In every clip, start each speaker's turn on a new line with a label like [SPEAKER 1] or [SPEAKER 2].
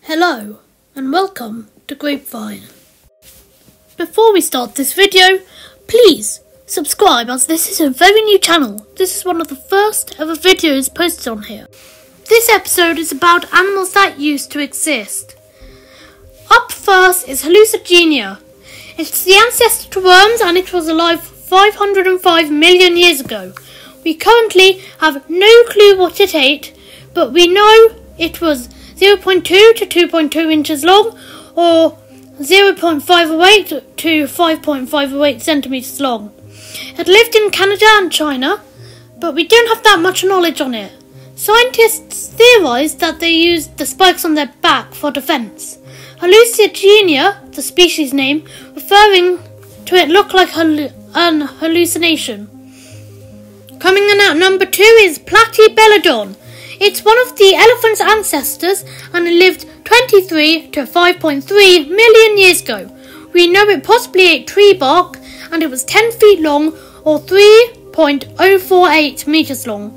[SPEAKER 1] Hello and welcome to Grapevine. Before we start this video, please subscribe as this is a very new channel. This is one of the first ever videos posted on here. This episode is about animals that used to exist. Up first is Hallucigenia. It's the ancestor to worms and it was alive 505 million years ago. We currently have no clue what it ate, but we know it was 0.2 to 2.2 inches long, or 0.508 to 5.508 centimeters long. It lived in Canada and China, but we don't have that much knowledge on it. Scientists theorized that they used the spikes on their back for defense. Hallucigenia, the species name, referring to it looked like an hallucination. Coming in at number 2 is Platybelodon. It's one of the elephant's ancestors and it lived 23 to 5.3 million years ago. We know it possibly ate tree bark and it was 10 feet long or 3.048 meters long.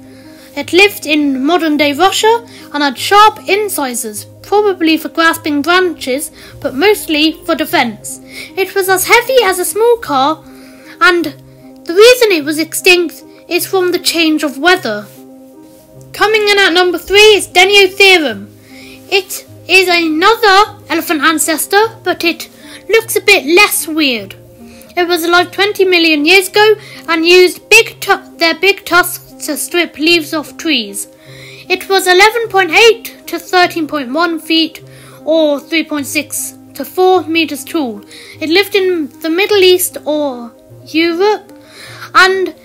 [SPEAKER 1] It lived in modern day Russia and had sharp incisors, probably for grasping branches but mostly for defense. It was as heavy as a small car and the reason it was extinct is from the change of weather. Coming in at number 3 is Deniotherum. It is another elephant ancestor, but it looks a bit less weird. It was alive 20 million years ago and used their big tusks to strip leaves off trees. It was 11.8 to 13.1 feet or 3.6 to 4 meters tall. It lived in the Middle East or Europe, and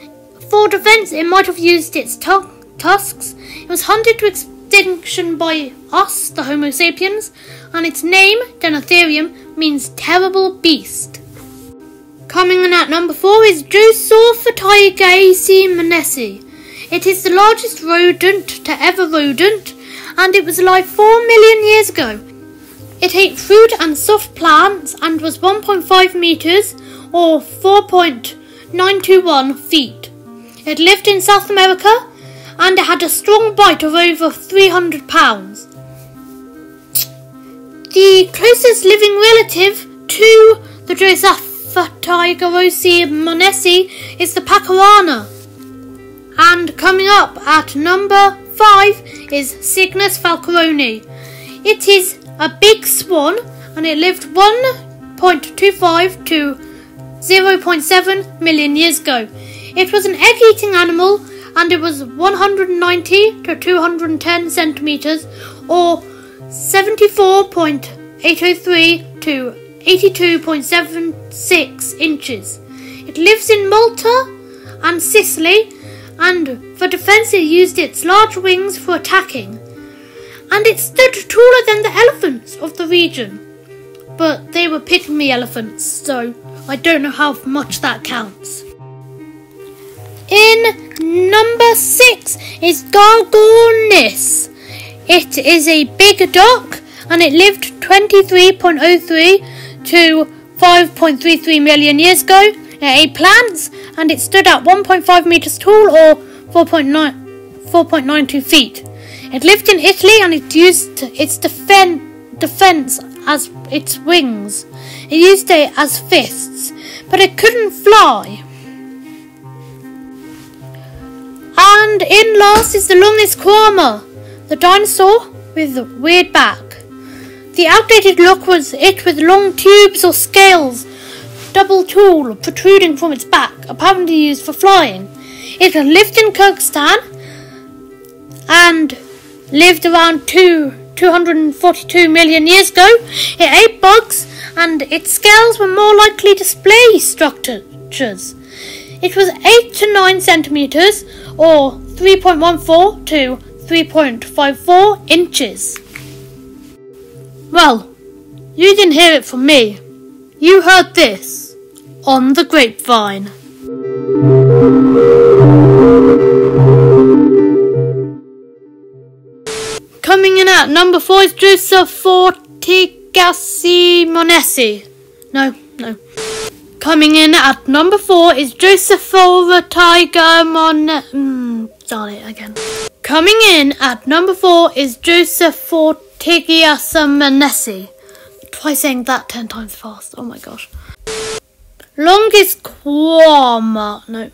[SPEAKER 1] for defense it might have used its tusks. It was hunted to extinction by us, the Homo sapiens, and its name, Deniotherium, means terrible beast. Coming in at number 4 is Josephoartigasia Monesi. It is the largest rodent to ever rodent, and it was alive 4 million years ago. It ate fruit and soft plants and was 1.5 meters or 4.921 feet. It lived in South America and it had a strong bite of over 300 pounds. The closest living relative to the Josephoartigasia Monesi is the pacarana. And coming up at number 5 is Cygnus falcaroni. It is a big swan and it lived 1.25 to 0.7 million years ago. It was an egg-eating animal and it was 190 to 210 centimeters or 74.803 to 82.76 inches. It lives in Malta and Sicily, and for defense it used its large wings for attacking. And it stood taller than the elephants of the region. But they were pygmy elephants, so I don't know how much that counts. In number 6 is Gorgonis. It is a big duck and it lived 23.03 to 5.33 million years ago. It ate plants and it stood at 1.5 meters tall or 4.92 feet. It lived in Italy and it used its defense as its wings. It used it as fists, but it couldn't fly. And in last is the Longisquama, the dinosaur with a weird back. The outdated look was it with long tubes or scales, double tall, protruding from its back, apparently used for flying. It lived in Kyrgyzstan and lived around 242 million years ago. It ate bugs and its scales were more likely display structures. It was 8 to 9 centimeters or 3.14 to 3.54 inches. Well, you didn't hear it from me. You heard this on the grapevine. Coming in at number 4 is Josephoartigasia Monesi. No. Coming in at number 4 is Josephoartigasia Monesi. Coming in at number 4 is Josephoartigasia Josephoartigasia Monesi. Try saying that 10 times fast. Oh my gosh. Longisquama. No.